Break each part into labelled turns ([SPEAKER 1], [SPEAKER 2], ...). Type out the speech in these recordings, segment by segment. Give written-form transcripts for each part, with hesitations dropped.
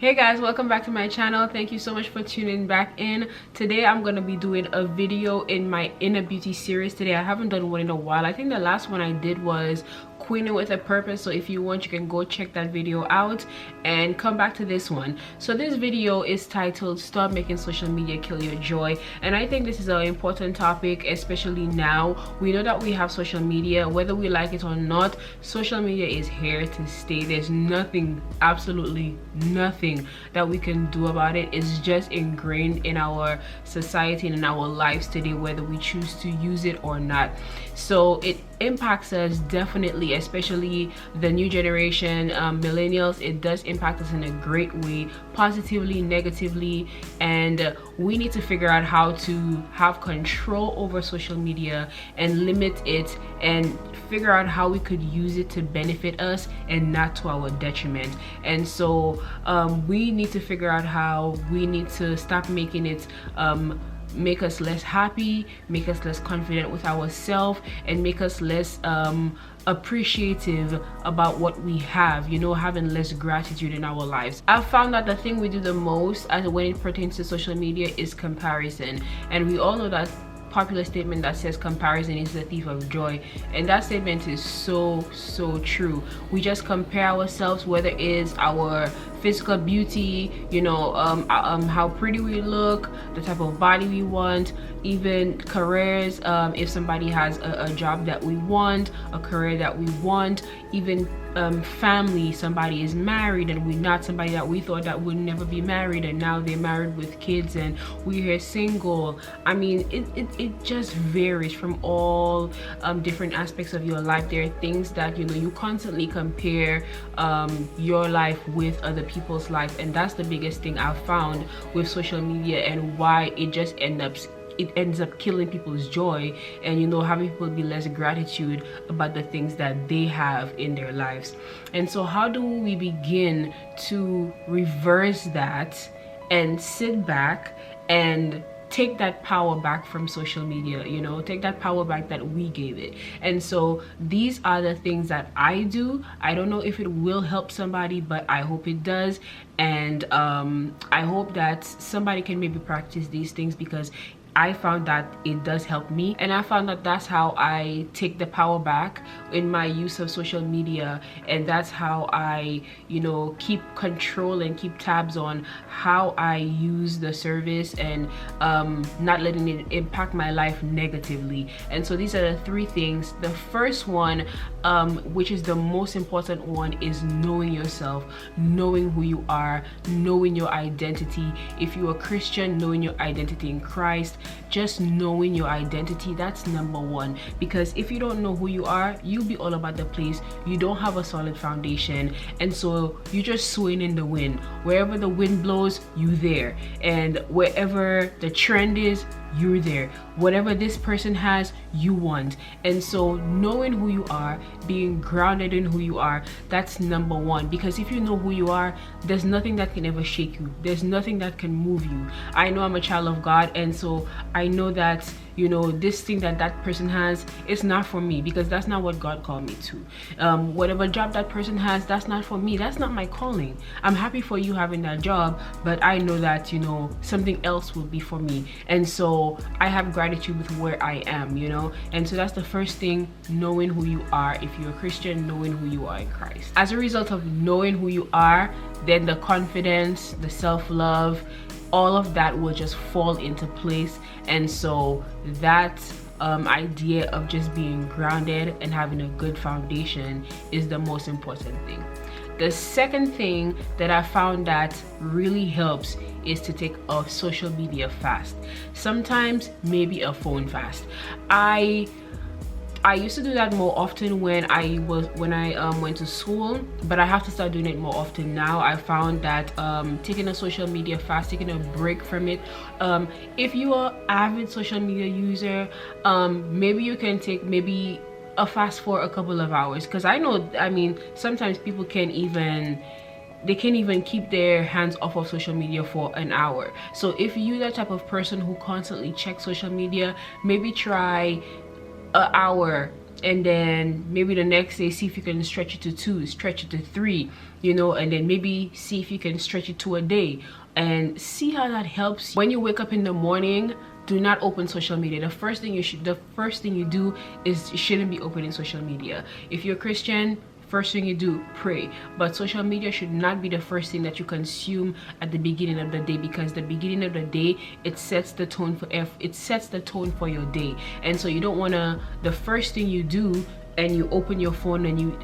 [SPEAKER 1] Hey guys, welcome back to my channel. Thank you so much for tuning back in. Today I'm going to be doing a video in my inner beauty series. Today I haven't done one in a while. I think the last one I did was Queen with a Purpose, so if you want you can go check that video out and come back to this one. So this video is titled Stop Making Social Media Kill Your Joy, and I think this is an important topic, especially now. We know that we have social media, whether we like it or not. Social media is here to stay. There's nothing, absolutely nothing that we can do about it. It's just ingrained in our society and in our lives today, whether we choose to use it or not. So it impacts us definitely, especially the new generation, millennials. It does impact us in a great way, positively, negatively, and we need to figure out how to have control over social media and limit it, and figure out how we could use it to benefit us and not to our detriment. And so we need to figure out how we need to stop making it make us less happy, make us less confident with ourselves, and make us less appreciative about what we have, you know, having less gratitude in our lives. I've found that the thing we do the most as when it pertains to social media is comparison, and we all know that popular statement that says comparison is the thief of joy, and that statement is so true. We just compare ourselves, whether it's our physical beauty, you know, how pretty we look, the type of body we want, even careers, if somebody has a job that we want, a career that we want, even family, somebody is married and we're not, somebody that we thought that would never be married and now they're married with kids and we're here single. I mean, it just varies from all different aspects of your life. There are things that, you know, you constantly compare your life with other people's life, and that's the biggest thing I've found with social media, and why it just ends up killing people's joy, and, you know, having people be less gratitude about the things that they have in their lives. And so how do we begin to reverse that and sit back and take that power back from social media, you know, take that power back that we gave it? And so these are the things that I do. I don't know if it will help somebody, but I hope it does. And I hope that somebody can maybe practice these things, because I found that it does help me, and I found that that's how I take the power back in my use of social media, and that's how I, you know, keep control and keep tabs on how I use the service, and not letting it impact my life negatively. And so these are the three things. The first one, which is the most important one, is knowing yourself, knowing who you are, knowing your identity. If you're a Christian, knowing your identity in Christ. Just knowing your identity, that's number one, because if you don't know who you are, you'll be all about the place. You don't have a solid foundation, and so you're just swaying in the wind. Wherever the wind blows, you there, and wherever the trend is, you're there. Whatever this person has, you want. And so knowing who you are, being grounded in who you are, that's number one, because if you know who you are, there's nothing that can ever shake you. There's nothing that can move you. I know I'm a child of God, and so I know that, you know, this thing that that person has is not for me, because that's not what God called me to. Whatever job that person has, that's not for me. That's not my calling. I'm happy for you having that job, but I know that, you know, something else will be for me. And so I have gratitude with where I am, you know. And so that's the first thing, knowing who you are. If you're a Christian, knowing who you are in Christ. As a result of knowing who you are, then the confidence, the self-love, all of that will just fall into place. And so that idea of just being grounded and having a good foundation is the most important thing. The second thing that I found that really helps is to take a social media fast. Sometimes maybe a phone fast. I used to do that more often when I went to school, but I have to start doing it more often now. I found that taking a social media fast, taking a break from it. If you are an avid social media user, maybe you can take maybe a fast for a couple of hours, because I know, I mean, sometimes people can't even keep their hands off of social media for an hour. So if you're that type of person who constantly checks social media, maybe try an hour and then maybe the next day see if you can stretch it to 2, stretch it to 3, you know, and then maybe see if you can stretch it to a day, and see how that helps you. When you wake up in the morning, do not open social media. The first thing you do is you shouldn't be opening social media. If you're Christian, first thing you do, pray. But social media should not be the first thing that you consume at the beginning of the day, because the beginning of the day, it sets the tone for your day. And so you don't want to, the first thing you do and you open your phone and you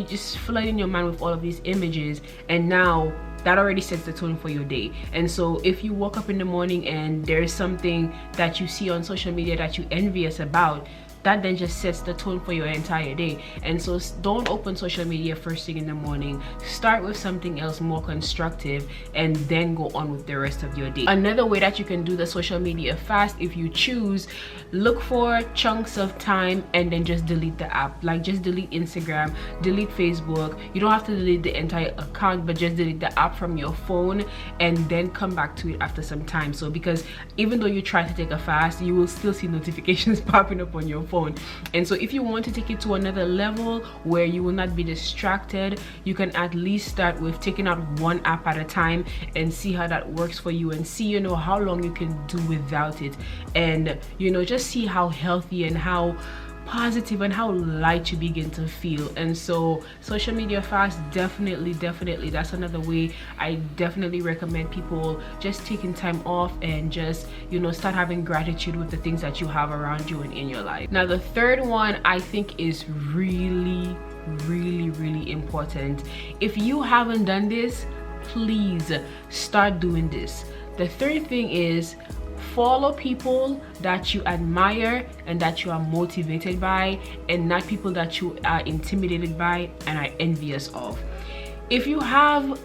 [SPEAKER 1] just flooding your mind with all of these images, and now that already sets the tone for your day. And so if you woke up in the morning and there's something that you see on social media that you're envious about, that then just sets the tone for your entire day. And so don't open social media first thing in the morning. Start with something else more constructive and then go on with the rest of your day. Another way that you can do the social media fast, if you choose, look for chunks of time and then just delete the app. Like just delete Instagram, delete Facebook. You don't have to delete the entire account, but just delete the app from your phone and then come back to it after some time. So because even though you try to take a fast, you will still see notifications popping up on your phone. And so if you want to take it to another level where you will not be distracted, you can at least start with taking out one app at a time and see how that works for you, and see, you know, how long you can do without it, and, you know, just see how healthy and how positive and how light you begin to feel. And so social media fast, definitely that's another way. I definitely recommend people just taking time off and just, you know, start having gratitude with the things that you have around you and in your life. Now the third one I think is really important. If you haven't done this, please start doing this. The third thing is follow people that you admire and that you are motivated by, and not people that you are intimidated by and are envious of. If you have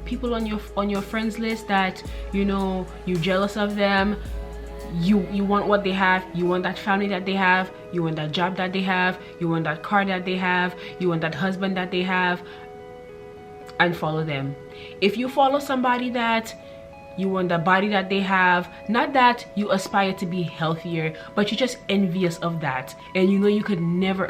[SPEAKER 1] people on your friends list that, you know, you're jealous of them, you want what they have, you want that family that they have, you want that job that they have, you want that car that they have, you want that husband that they have, unfollow them. If you follow somebody that you want the body that they have, not that you aspire to be healthier, but you're just envious of that, and you know you could never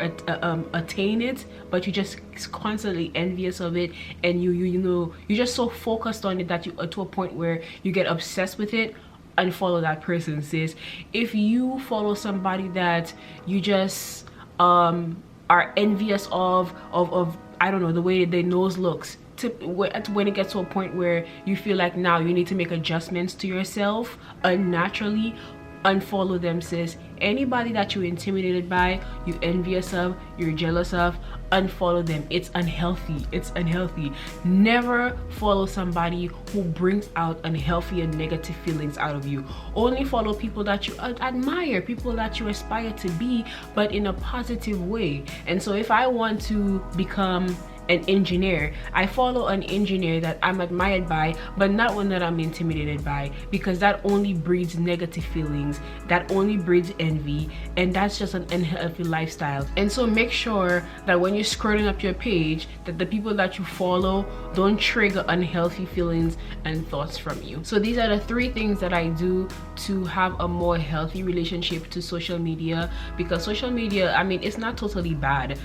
[SPEAKER 1] attain it, but you're just constantly envious of it, and you know you're just so focused on it that you to a point where you get obsessed with it, unfollow that person, sis. If you follow somebody that you just are envious of I don't know, the way their nose looks, when it gets to a point where you feel like now you need to make adjustments to yourself unnaturally, unfollow them, sis. Anybody that you're intimidated by, you envious of, you're jealous of, unfollow them. It's unhealthy. It's unhealthy. Never follow somebody who brings out unhealthy and negative feelings out of you. Only follow people that you admire, people that you aspire to be, but in a positive way. And so if I want to become an engineer, I follow an engineer that I'm admired by, but not one that I'm intimidated by, because that only breeds negative feelings, that only breeds envy, and that's just an unhealthy lifestyle. And so make sure that when you're scrolling up your page, that the people that you follow don't trigger unhealthy feelings and thoughts from you. So these are the 3 things that I do to have a more healthy relationship to social media, because social media, I mean, it's not totally bad.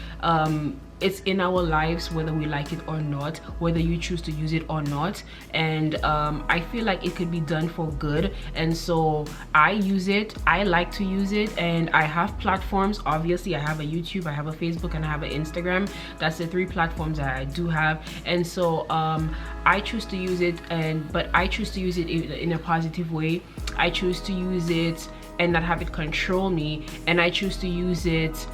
[SPEAKER 1] It's in our lives whether we like it or not, whether you choose to use it or not, and I feel like it could be done for good. And so I use it, I like to use it, and I have platforms. Obviously I have a YouTube, I have a Facebook, and I have an Instagram. That's the 3 platforms that I do have. And so I choose to use it, but I choose to use it in a positive way. I choose to use it and not have it control me, and I choose to use it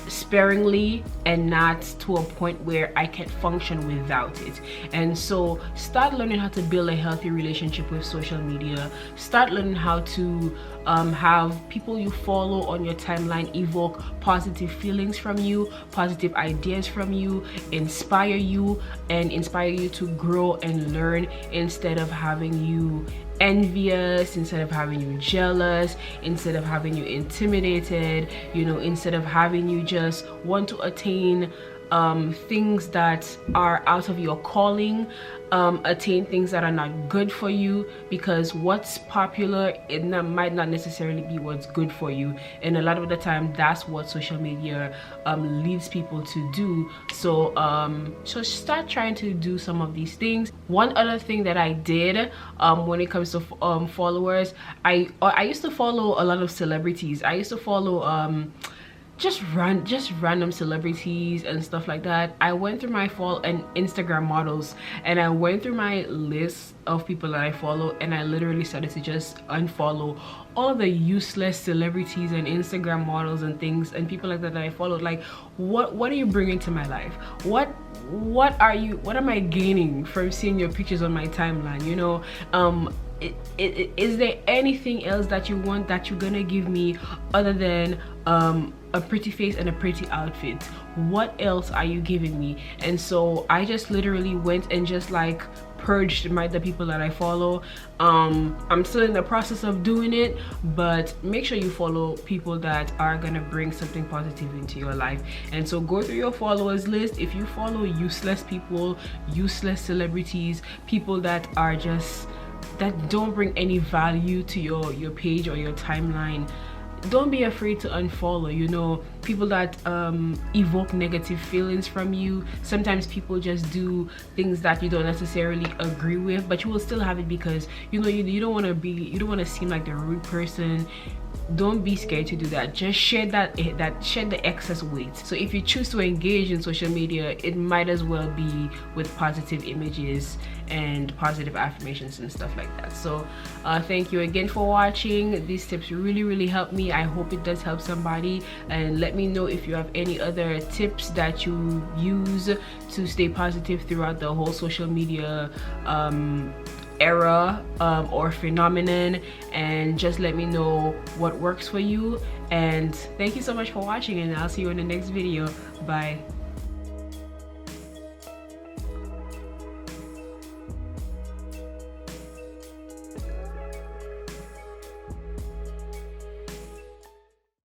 [SPEAKER 1] sparingly and not to a point where I can't function without it. And so start learning how to build a healthy relationship with social media. Start learning how to have people you follow on your timeline evoke positive feelings from you, positive ideas from you, inspire you to grow and learn, instead of having you envious, instead of having you jealous, instead of having you intimidated, you know, instead of having you just want to attain things that are out of your calling, attain things that are not good for you, because what's popular might not necessarily be what's good for you, and a lot of the time that's what social media leads people to do. So so start trying to do some of these things. One other thing that I did when it comes to followers, I used to follow a lot of celebrities. I used to follow just random celebrities and stuff like that. I went through my follow and Instagram models, and I went through my list of people that I follow, and I literally started to just unfollow all the useless celebrities and Instagram models and things and people like that I followed. Like, what are you bringing to my life? What am I gaining from seeing your pictures on my timeline? You know, is there anything else that you want that you're gonna give me other than a pretty face and a pretty outfit? What else are you giving me? And so I just literally went and just like purged the people that I follow. I'm still in the process of doing it, but make sure you follow people that are gonna bring something positive into your life. And so go through your followers list. If you follow useless people, useless celebrities, people that are just that don't bring any value to your page or your timeline, don't be afraid to unfollow. You know, people that evoke negative feelings from you. Sometimes people just do things that you don't necessarily agree with, but you will still have it because you know you don't want to seem like the rude person. Don't be scared to do that. Just share shed the excess weight. So if you choose to engage in social media, it might as well be with positive images and positive affirmations and stuff like that. So thank you again for watching. These tips really helped me. I hope it does help somebody, and let me know if you have any other tips that you use to stay positive throughout the whole social media era or phenomenon, and just let me know what works for you. And thank you so much for watching, and I'll see you in the next video. Bye.